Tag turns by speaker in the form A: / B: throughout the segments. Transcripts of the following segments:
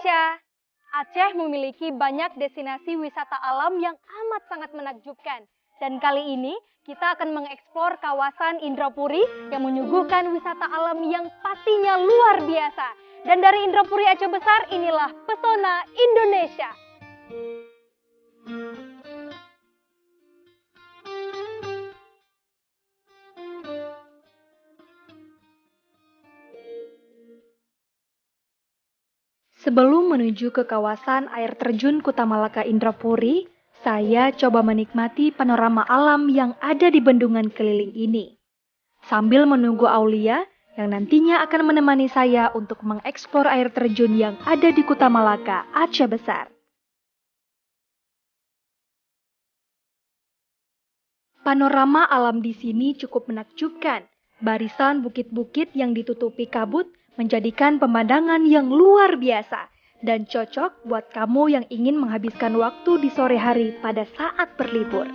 A: Indonesia. Aceh memiliki banyak destinasi wisata alam yang amat sangat menakjubkan. Dan kali ini kita akan mengeksplor kawasan Indrapuri yang menyuguhkan wisata alam yang pastinya luar biasa. Dan dari Indrapuri Aceh Besar, inilah Pesona Indonesia. Sebelum menuju ke kawasan air terjun Kuta Malaka Indrapuri, saya coba menikmati panorama alam yang ada di bendungan keliling ini. Sambil menunggu Aulia yang nantinya akan menemani saya untuk mengeksplor air terjun yang ada di Kuta Malaka, Aceh Besar. Panorama alam di sini cukup menakjubkan. Barisan bukit-bukit yang ditutupi kabut menjadikan pemandangan yang luar biasa dan cocok buat kamu yang ingin menghabiskan waktu di sore hari pada saat berlibur.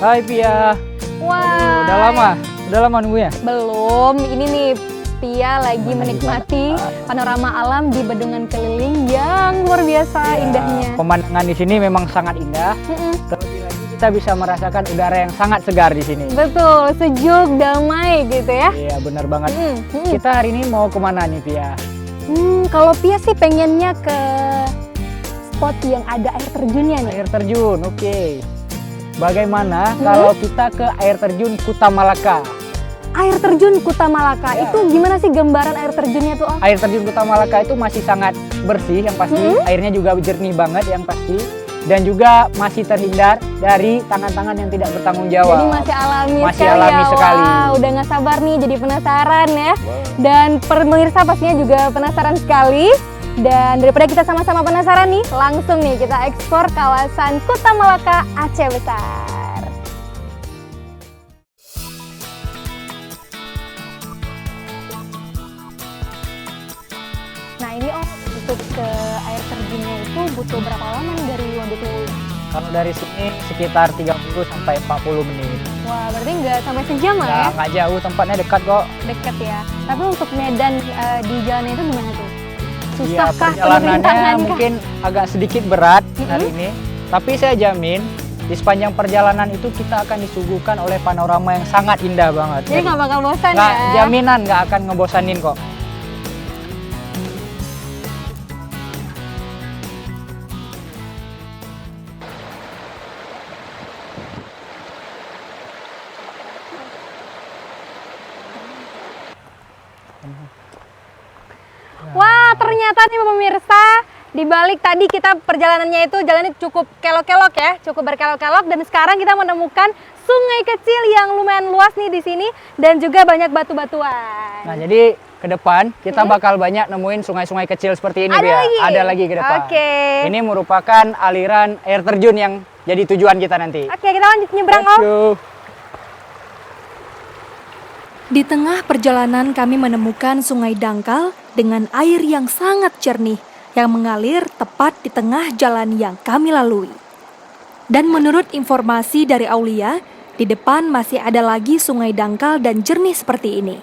B: Hai Pia.
A: Wah,
B: Udah lama nunggunya?
A: belum. Ini nih Pia lagi menikmati panorama alam di bendungan keliling yang luar biasa indahnya.
B: Pemandangan di sini memang sangat indah. Terlebih lagi kita bisa merasakan udara yang sangat segar di sini.
A: Betul, sejuk, damai gitu ya.
B: Iya, benar banget. Kita hari ini mau kemana nih Pia?
A: Kalau Pia sih pengennya ke spot yang ada air terjunnya nih.
B: Air terjun, oke. Bagaimana kalau kita ke air terjun Kuta Malaka?
A: Air terjun Kuta Malaka, itu gimana sih gambaran air terjunnya tuh?
B: Air terjun Kuta Malaka itu masih sangat bersih yang pasti, airnya juga jernih banget yang pasti, dan juga masih terhindar dari tangan-tangan yang tidak bertanggung jawab.
A: Jadi masih alami
B: Masih
A: sekali
B: alami
A: ya.
B: sekali.
A: Wah, udah nggak sabar nih jadi penasaran ya. Dan pemirsa pastinya juga penasaran sekali. Dan daripada kita sama-sama penasaran nih, langsung nih kita eksplor kawasan Kuta Malaka, Aceh Besar. Nah ini untuk ke air terjunnya itu butuh berapa lama nih dari Waduk Luwu?
B: Kalau dari sini sekitar 30 sampai 40 menit.
A: Wah, berarti nggak sampai sejam lah ya?
B: Nggak jauh, tempatnya dekat kok.
A: Deket ya. Tapi untuk medan di jalannya itu gimana tuh?
B: Iya,
A: Susahkah?
B: perjalanannya mungkin agak sedikit berat hari ini. Tapi saya jamin di sepanjang perjalanan itu kita akan disuguhkan oleh panorama yang sangat indah banget.
A: Jadi nggak bakal bosan
B: Nggak,
A: ya?
B: jaminan nggak akan ngebosanin kok.
A: Wah, ternyata nih pemirsa, di balik tadi kita perjalanannya itu jalannya cukup kelok-kelok ya, cukup berkelok-kelok, dan sekarang kita menemukan sungai kecil yang lumayan luas nih di sini dan juga banyak batu-batuan.
B: Nah, jadi ke depan kita bakal banyak nemuin sungai-sungai kecil seperti ini,
A: Ada
B: Bia.
A: lagi?
B: Ada lagi ke depan.
A: Oke.
B: Ini merupakan aliran air terjun yang jadi tujuan kita nanti.
A: Oke, kita lanjut nyebrang,
B: Let's
A: Om.
B: go.
C: Di tengah perjalanan kami menemukan sungai dangkal dengan air yang sangat jernih yang mengalir tepat di tengah jalan yang kami lalui. Dan menurut informasi dari Aulia, di depan masih ada lagi sungai dangkal dan jernih seperti ini.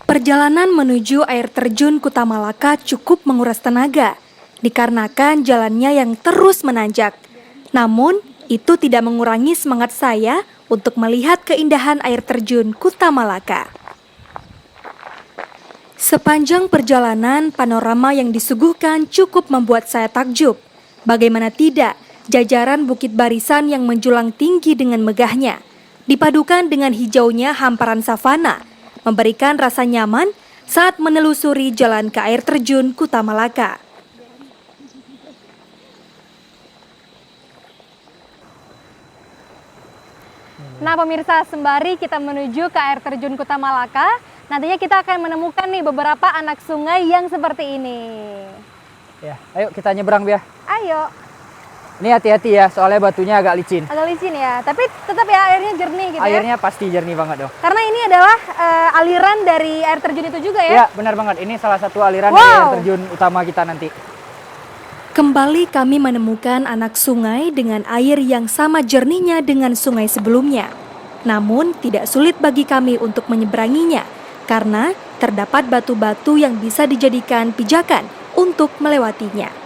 C: Perjalanan menuju air terjun Kuta Malaka cukup menguras tenaga, dikarenakan jalannya yang terus menanjak. Namun, itu tidak mengurangi semangat saya untuk melihat keindahan air terjun Kuta Malaka. Sepanjang perjalanan, panorama yang disuguhkan cukup membuat saya takjub. Bagaimana tidak, jajaran bukit barisan yang menjulang tinggi dengan megahnya, dipadukan dengan hijaunya hamparan savana, memberikan rasa nyaman saat menelusuri jalan ke air terjun Kuta Malaka.
A: Nah pemirsa, sembari kita menuju ke air terjun Kuta Malaka,
D: nantinya kita akan menemukan nih beberapa anak sungai yang seperti ini.
B: Ya, ayo kita nyebrang Bia.
D: Ayo.
B: Ini hati-hati ya, soalnya batunya agak licin.
D: Agak licin ya, tapi tetap ya airnya jernih gitu ya.
B: Airnya pasti jernih banget dong.
D: Karena ini adalah aliran dari air terjun itu juga ya?
B: Ya, benar banget. Ini salah satu aliran
D: Wow.
B: dari air terjun utama kita nanti.
C: Kembali kami menemukan anak sungai dengan air yang sama jernihnya dengan sungai sebelumnya. Namun tidak sulit bagi kami untuk menyeberanginya karena terdapat batu-batu yang bisa dijadikan pijakan untuk melewatinya.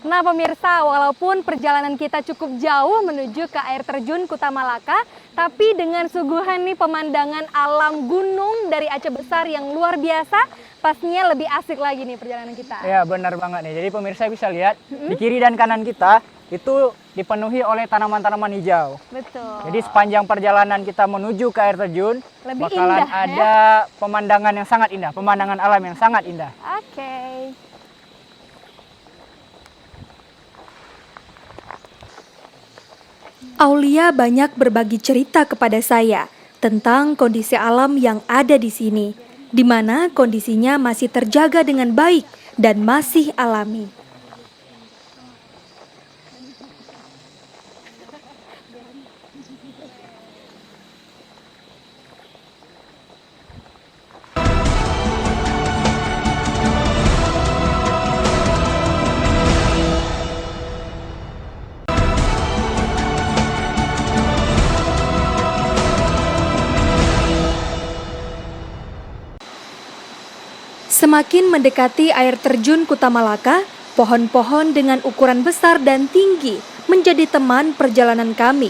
D: Nah pemirsa, walaupun perjalanan kita cukup jauh menuju ke air terjun Kuta Malaka, tapi dengan suguhan nih pemandangan alam gunung dari Aceh Besar yang luar biasa, pastinya lebih asik lagi nih perjalanan kita.
B: Ya, benar banget nih. Jadi pemirsa bisa lihat di kiri dan kanan kita itu dipenuhi oleh tanaman-tanaman hijau.
D: Betul.
B: Jadi sepanjang perjalanan kita menuju ke air terjun,
D: Lebih
B: bakalan
D: indah, ya?
B: ada pemandangan yang sangat indah, pemandangan alam yang sangat indah.
D: Oke.
C: Aulia banyak berbagi cerita kepada saya tentang kondisi alam yang ada di sini, di mana kondisinya masih terjaga dengan baik dan masih alami. Semakin mendekati air terjun Kuta Malaka, pohon-pohon dengan ukuran besar dan tinggi menjadi teman perjalanan kami.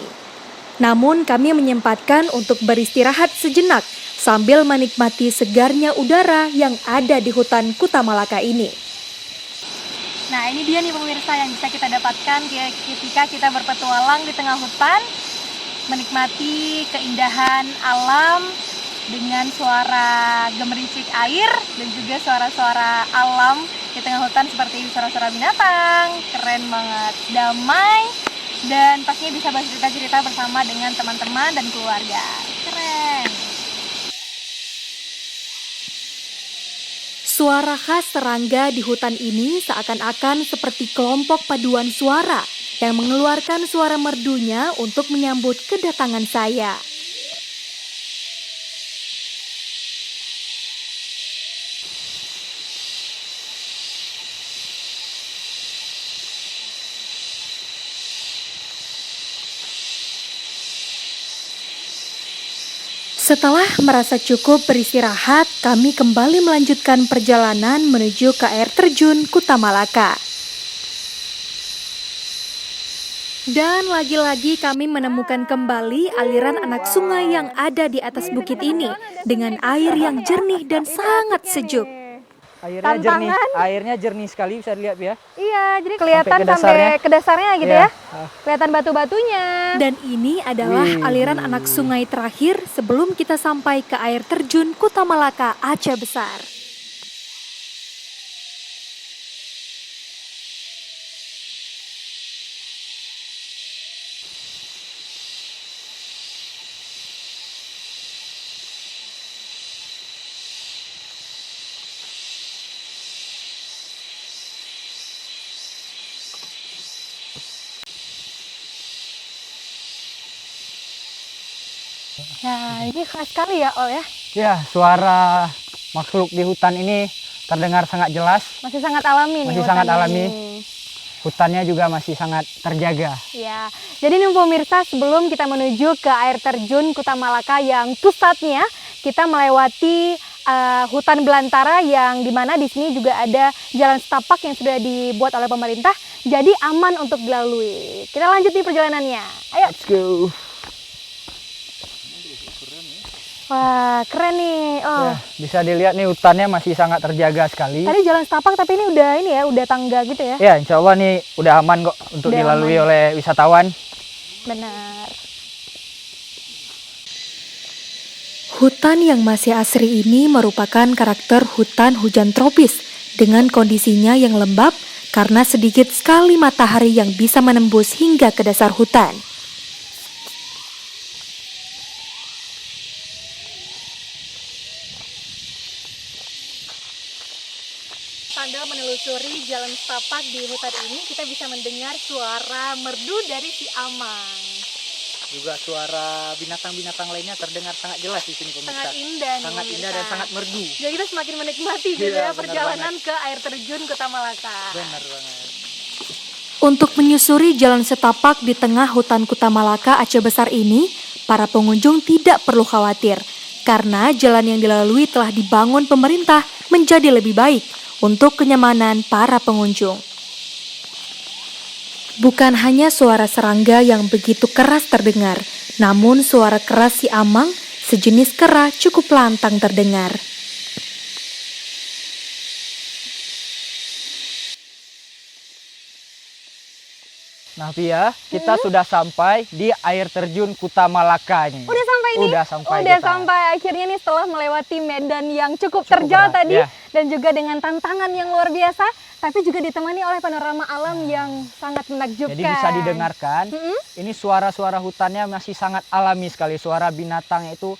C: Namun kami menyempatkan untuk beristirahat sejenak sambil menikmati segarnya udara yang ada di hutan Kuta Malaka ini.
D: Nah ini dia nih pemirsa yang bisa kita dapatkan ketika kita berpetualang di tengah hutan, menikmati keindahan alam dengan suara gemericik air dan juga suara-suara alam di tengah hutan seperti suara-suara binatang. Keren banget, damai, dan pastinya bisa bercerita-cerita bersama dengan teman-teman dan keluarga. Keren.
C: Suara khas serangga di hutan ini seakan-akan seperti kelompok paduan suara yang mengeluarkan suara merdunya untuk menyambut kedatangan saya. Setelah merasa cukup beristirahat, kami kembali melanjutkan perjalanan menuju ke air terjun Kuta Malaka. Dan lagi-lagi kami menemukan kembali aliran anak sungai yang ada di atas bukit ini dengan air yang jernih dan sangat sejuk.
B: Airnya jernih sekali, bisa dilihat ya.
D: Iya, jadi kelihatan
B: Sampai
D: sampai ke dasarnya gitu
B: Iya.
D: ya. Kelihatan batu-batunya.
C: Dan ini adalah aliran anak sungai terakhir sebelum kita sampai ke air terjun Kuta Malaka, Aceh Besar.
D: Nah, ini khas sekali ya, Ol ya.
B: Ya, suara makhluk di hutan ini terdengar sangat jelas.
D: Masih sangat alami nih.
B: Masih sangat
D: hutannya
B: alami.
D: ini.
B: Hutannya juga masih sangat terjaga.
D: Ya, jadi nih pemirsa, sebelum kita menuju ke air terjun Kuta Malaka yang pusatnya, kita melewati hutan belantara yang dimana di sini juga ada jalan setapak yang sudah dibuat oleh pemerintah, jadi aman untuk dilalui. Kita lanjut nih perjalanannya. Ayo.
B: Let's go.
D: Wah, keren nih. Oh.
B: Ya, bisa dilihat nih hutannya masih sangat terjaga sekali.
D: Tadi jalan setapak tapi ini udah tangga gitu ya.
B: Ya, insya Allah nih udah aman kok untuk
D: Udah
B: dilalui
D: aman.
B: oleh wisatawan.
D: Benar.
C: Hutan yang masih asri ini merupakan karakter hutan hujan tropis dengan kondisinya yang lembab karena sedikit sekali matahari yang bisa menembus hingga ke dasar hutan.
D: Sambil menelusuri jalan setapak di hutan ini, kita bisa mendengar suara merdu dari si Amang.
B: Juga suara binatang-binatang lainnya terdengar sangat jelas di sini pemirsa.
D: Sangat indah nih,
B: Sangat indah dan sangat merdu.
D: Jadi kita semakin menikmati gitu
B: Iya,
D: ya perjalanan ke air terjun Kota Malaka.
B: Benar banget.
C: Untuk menyusuri jalan setapak di tengah hutan Kuta Malaka Aceh Besar ini, para pengunjung tidak perlu khawatir karena jalan yang dilalui telah dibangun pemerintah menjadi lebih baik untuk kenyamanan para pengunjung. Bukan hanya suara serangga yang begitu keras terdengar, namun suara keras si Amang, sejenis kera cukup lantang terdengar.
B: Nah Pia, kita sudah sampai di air terjun Kuta Malaka nih.
D: Udah sampai nih?
B: Udah sampai
D: Udah
B: kita.
D: sampai akhirnya nih setelah melewati medan yang cukup
B: Cukup
D: terjal
B: berat,
D: tadi
B: ya.
D: dan juga dengan tantangan yang luar biasa, tapi juga ditemani oleh panorama alam yang sangat menakjubkan.
B: Jadi bisa didengarkan, ini suara-suara hutannya masih sangat alami sekali. Suara binatangnya itu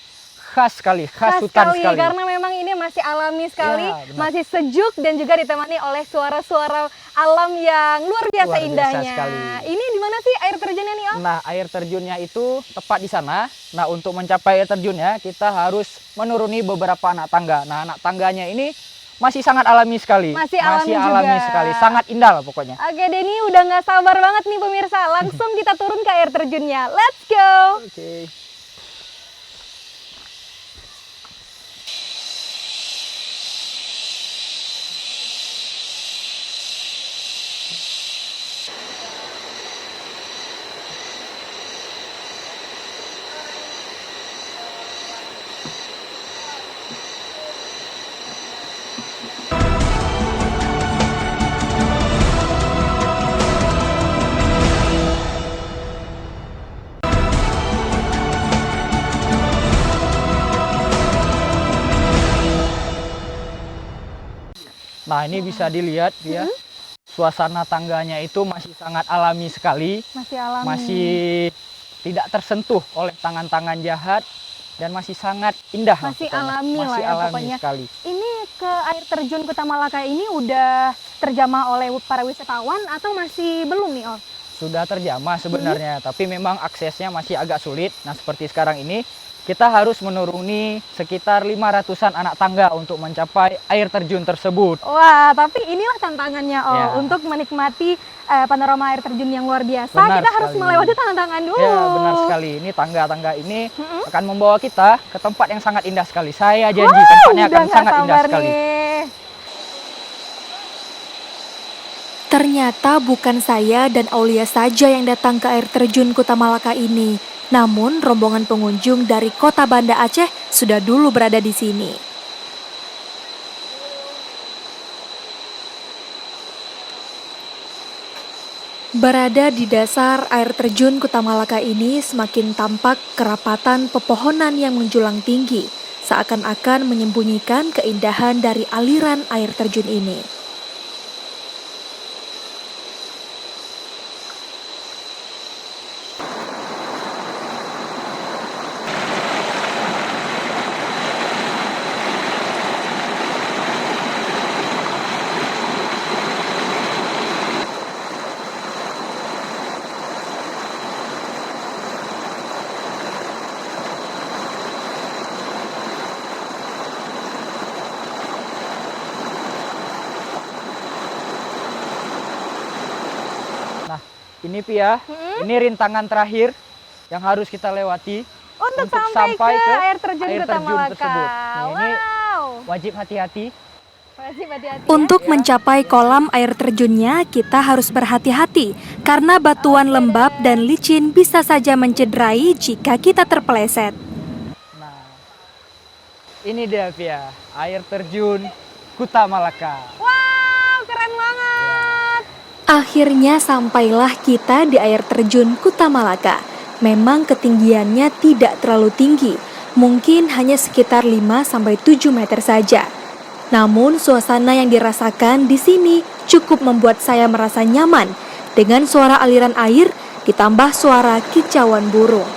B: khas sekali, khas hutan sekali.
D: Karena memang ini masih alami sekali,
B: Ya, benar.
D: masih sejuk dan juga ditemani oleh suara-suara alam yang luar biasa
B: Luar biasa
D: indahnya.
B: sekali.
D: Ini di mana sih air terjunnya nih, Om?
B: Nah, air terjunnya itu tepat di sana. Nah, untuk mencapai air terjunnya, kita harus menuruni beberapa anak tangga. Nah, anak tangganya ini masih sangat alami sekali.
D: Masih alami juga.
B: sekali, sangat indah lah pokoknya.
D: Oke, Denny udah nggak sabar banget nih pemirsa. Langsung kita turun ke air terjunnya. Let's go!
B: Oke. Nah, ini bisa dilihat ya. Suasana tangganya itu masih sangat alami sekali.
D: Masih alami.
B: Masih tidak tersentuh oleh tangan-tangan jahat dan masih sangat indah.
D: Masih
B: pokoknya.
D: alami lah
B: Masih
D: ya
B: alami
D: pokoknya.
B: sekali.
D: Ini ke air terjun Kota Malaka ini udah terjamah oleh para wisatawan atau masih belum nih, Om?
B: Sudah terjamah sebenarnya, tapi memang aksesnya masih agak sulit. Nah, seperti sekarang ini kita harus menuruni sekitar 500-an anak tangga untuk mencapai air terjun tersebut.
D: Wah, tapi inilah tantangannya, Om,
B: Ya.
D: untuk menikmati panorama air terjun yang luar biasa.
B: Benar
D: kita harus
B: sekali.
D: melewati tantangan dulu.
B: Ya, benar sekali. Ini tangga-tangga ini akan membawa kita ke tempat yang sangat indah sekali. Saya janji tempatnya akan
D: Udah nggak
B: sangat indah
D: sabar
B: sekali.
D: nih.
C: Ternyata bukan saya dan Aulia saja yang datang ke air terjun Kuta Malaka ini. Namun rombongan pengunjung dari kota Banda Aceh sudah dulu berada di sini. Berada di dasar air terjun Kuta Malaka ini semakin tampak kerapatan pepohonan yang menjulang tinggi, seakan-akan menyembunyikan keindahan dari aliran air terjun ini.
B: Ini Pia, ini rintangan terakhir yang harus kita lewati
D: Untuk sampai ke air terjun Kota Malaka.
B: tersebut. Nah, ini
D: Wow.
B: wajib hati-hati.
D: Wajib hati-hati ya.
C: Untuk mencapai kolam air terjunnya, kita harus berhati-hati karena batuan lembab dan licin bisa saja mencederai jika kita terpeleset.
B: Nah, ini dia Pia, air terjun Kuta Malaka.
D: Wow, keren banget.
C: Akhirnya sampailah kita di air terjun Kuta Malaka. Memang ketinggiannya tidak terlalu tinggi, mungkin hanya sekitar 5-7 meter saja. Namun suasana yang dirasakan di sini cukup membuat saya merasa nyaman dengan suara aliran air ditambah suara kicauan burung.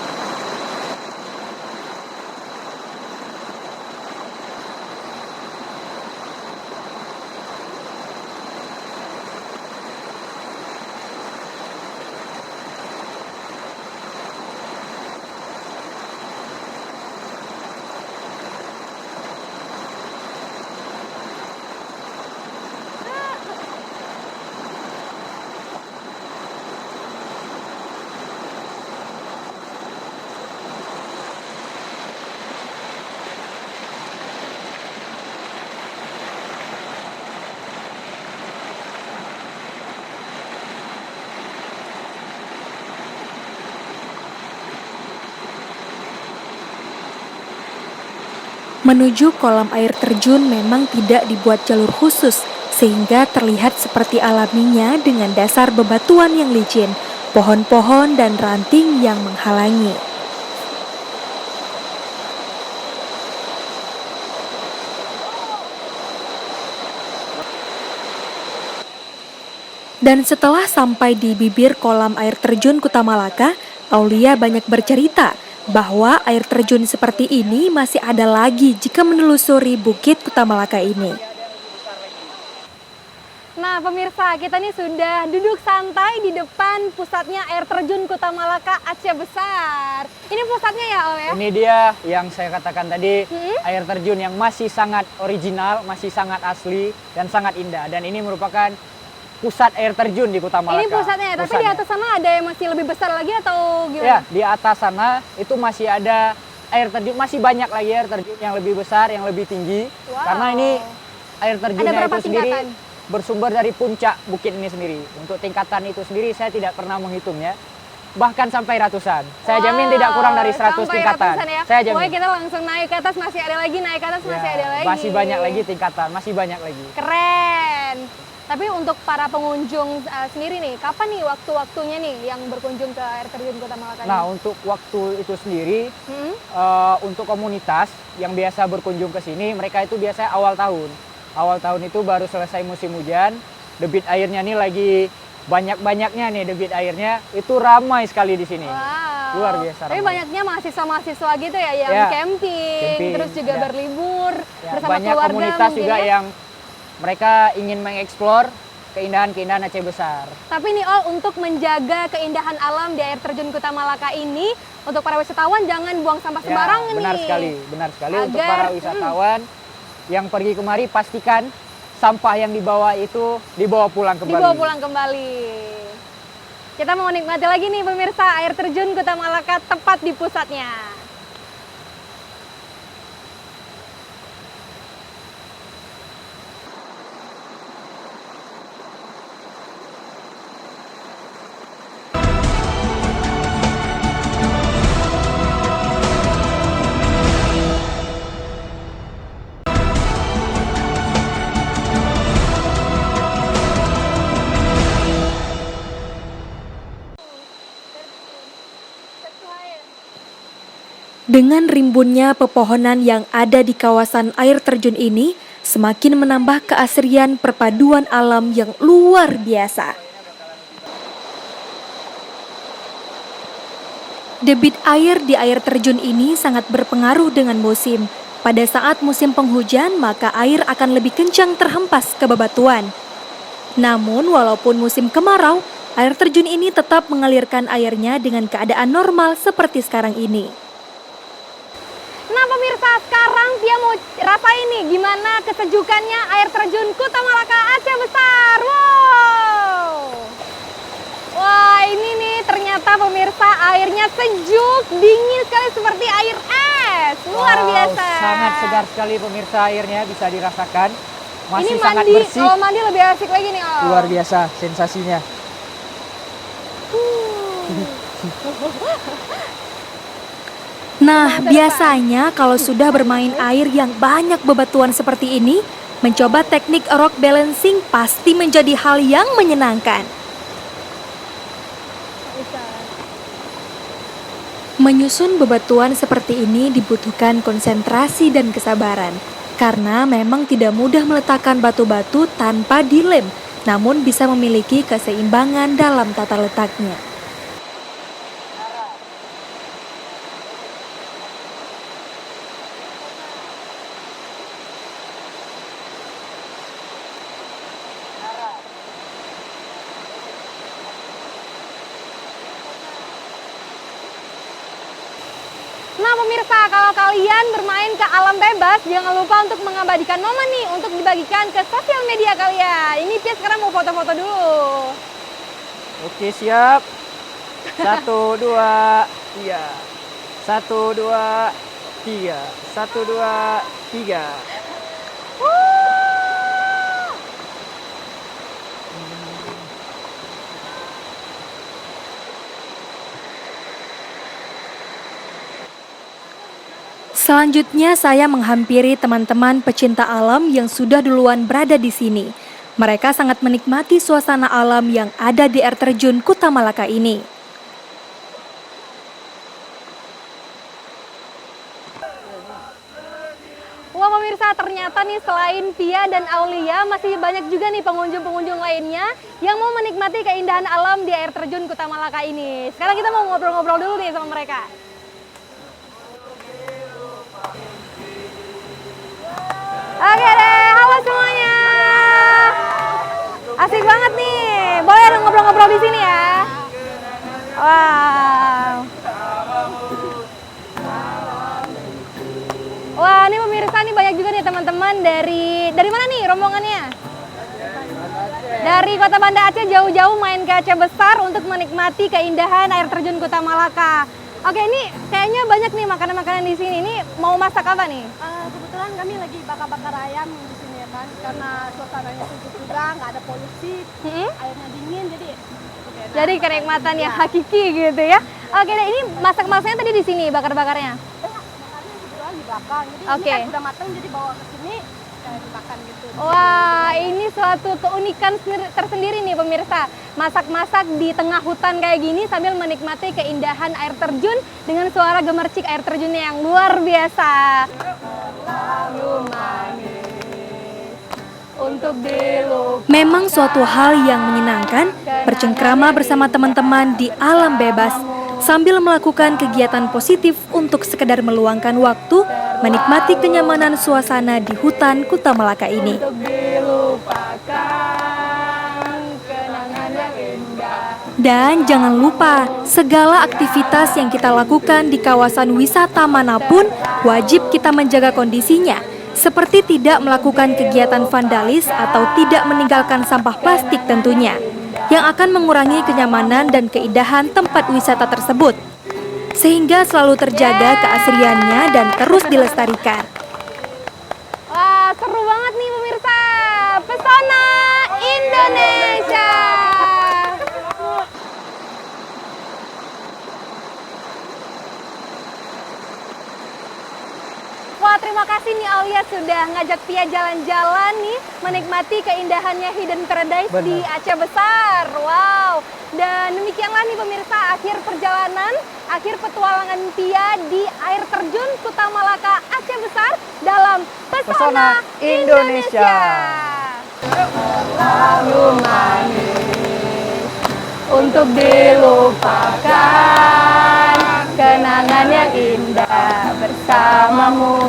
C: Menuju kolam air terjun memang tidak dibuat jalur khusus, sehingga terlihat seperti alaminya dengan dasar bebatuan yang licin, pohon-pohon dan ranting yang menghalangi. Dan setelah sampai di bibir kolam air terjun Kuta Malaka, Aulia banyak bercerita bahwa air terjun seperti ini masih ada lagi jika menelusuri Bukit Kuta Malaka ini.
D: Nah pemirsa, kita nih sudah duduk santai di depan pusatnya air terjun Kuta Malaka Aceh Besar. Ini pusatnya ya Om ya?
B: Ini dia yang saya katakan tadi, air terjun yang masih sangat original, masih sangat asli dan sangat indah. Dan ini merupakan pusat air terjun di Kuta Malaka.
D: Ini pusatnya ya, tapi di atas sana ada yang masih lebih besar lagi atau gimana?
B: Ya, di atas sana itu masih ada air terjun, masih banyak lagi air terjun yang lebih besar, yang lebih tinggi.
D: Wow.
B: Karena ini air terjunnya
D: Ada berapa
B: itu sendiri
D: tingkatan?
B: bersumber dari puncak bukit ini sendiri. Untuk tingkatan itu sendiri saya tidak pernah menghitungnya. Bahkan sampai ratusan. Saya jamin tidak kurang dari 100 tingkatan.
D: Ya?
B: Saya jamin.
D: Pokoknya kita langsung naik ke atas, masih ada lagi, naik ke atas masih ada lagi.
B: Masih banyak lagi tingkatan, masih banyak lagi.
D: Keren. Tapi untuk para pengunjung sendiri nih, kapan nih waktu-waktunya nih yang berkunjung ke air terjun Kuta Malaka?
B: Nah, untuk waktu itu sendiri, untuk komunitas yang biasa berkunjung ke sini, mereka itu biasanya awal tahun. Awal tahun itu baru selesai musim hujan, debit airnya nih lagi banyak-banyaknya nih debit airnya, itu ramai sekali di sini.
D: Wow.
B: Luar biasa.
D: Tapi
B: ramai.
D: banyaknya mahasiswa-mahasiswa gitu ya, yang camping, terus juga berlibur bersama
B: banyak
D: keluarga
B: komunitas
D: mungkin
B: juga
D: ya?
B: yang mereka ingin mengeksplor keindahan-keindahan Aceh Besar.
D: Tapi nih untuk menjaga keindahan alam di air terjun Kuta Malaka ini, untuk para wisatawan jangan buang sampah sembarangan
B: benar
D: nih.
B: Benar sekali. Untuk para wisatawan yang pergi kemari, pastikan sampah yang dibawa itu dibawa pulang kembali.
D: Dibawa pulang kembali. Kita mau menikmati lagi nih pemirsa, air terjun Kuta Malaka tepat di pusatnya.
C: Dengan rimbunnya pepohonan yang ada di kawasan air terjun ini, semakin menambah keasrian perpaduan alam yang luar biasa. Debit air di air terjun ini sangat berpengaruh dengan musim. Pada saat musim penghujan, maka air akan lebih kencang terhempas ke bebatuan. Namun, walaupun musim kemarau, air terjun ini tetap mengalirkan airnya dengan keadaan normal seperti sekarang ini.
D: Nah pemirsa, sekarang Tia mau rasain nih gimana kesejukannya air terjun Kuta Malaka Aceh Besar. Wow. Wah ini nih ternyata pemirsa airnya sejuk, dingin sekali seperti air es. Luar biasa.
B: Sangat segar sekali pemirsa, airnya bisa dirasakan. Masih
D: ini
B: sangat
D: mandi,
B: bersih.
D: kalau mandi lebih asik lagi nih.
B: Luar biasa sensasinya.
C: Nah, biasanya kalau sudah bermain air yang banyak bebatuan seperti ini, mencoba teknik rock balancing pasti menjadi hal yang menyenangkan. Menyusun bebatuan seperti ini dibutuhkan konsentrasi dan kesabaran, karena memang tidak mudah meletakkan batu-batu tanpa dilem, namun bisa memiliki keseimbangan dalam tata letaknya.
D: Nah pemirsa, kalau kalian bermain ke alam bebas, jangan lupa untuk mengabadikan momen nih untuk dibagikan ke sosial media kalian. Ini Pia sekarang mau foto-foto dulu.
B: Oke, siap. 1, 2, 3. 1, 2, 3. 1, 2, 3.
C: Selanjutnya saya menghampiri teman-teman pecinta alam yang sudah duluan berada di sini. Mereka sangat menikmati suasana alam yang ada di air terjun Kuta Malaka ini.
D: Wah pemirsa, ternyata nih selain Pia dan Aulia masih banyak juga nih pengunjung-pengunjung lainnya yang mau menikmati keindahan alam di air terjun Kuta Malaka ini. Sekarang kita mau ngobrol-ngobrol dulu nih sama mereka. Oke deh, halo semuanya. Asik banget nih. Boleh dong ngobrol-ngobrol di sini ya. Wow. Wah, ini pemirsa nih banyak juga nih teman-teman dari mana nih rombongannya? Dari Kota Banda Aceh jauh-jauh main ke Aceh Besar untuk menikmati keindahan air terjun Kuta Malaka. Oke, ini kayaknya banyak nih makanan-makanan di sini. Ini mau masak apa nih?
E: Kebetulan kami lagi bakar-bakar ayam di sini ya kan, karena suasananya sejuk juga, nggak ada polusi, airnya dingin,
D: Jadi kenikmatan yang hakiki gitu ya. Oke deh, ini masak-masaknya tadi di sini bakar-bakarnya.
E: bakarnya kebetulan di belakang, jadi
D: Oke.
E: ini kan udah matang, jadi bawa ke sini dimakan gitu.
D: Wah, ini suatu keunikan tersendiri nih pemirsa. Masak-masak di tengah hutan kayak gini sambil menikmati keindahan air terjun dengan suara gemercik air terjunnya yang luar biasa. Untuk dilupakan.
C: Memang suatu hal yang menyenangkan bercengkrama bersama teman-teman di alam bebas sambil melakukan kegiatan positif untuk sekedar meluangkan waktu menikmati kenyamanan suasana di hutan Kuta Malaka ini. Dan jangan lupa, segala aktivitas yang kita lakukan di kawasan wisata manapun wajib kita menjaga kondisinya, seperti tidak melakukan kegiatan vandalis atau tidak meninggalkan sampah plastik tentunya, yang akan mengurangi kenyamanan dan keindahan tempat wisata tersebut, sehingga selalu terjaga keasriannya dan terus dilestarikan.
D: Wah, seru banget nih pemirsa. Pesona Indonesia. Wah, terima kasih nih Aulia sudah ngajak Pia jalan-jalan nih menikmati keindahannya Hidden Paradise di Aceh Besar. Wow. Dan demikianlah nih pemirsa akhir perjalanan, akhir petualangan Pia di air terjun Kuta Malaka Aceh Besar dalam Pesona Indonesia. Terlalu manis untuk dilupakan, kenangan yang indah bersamamu.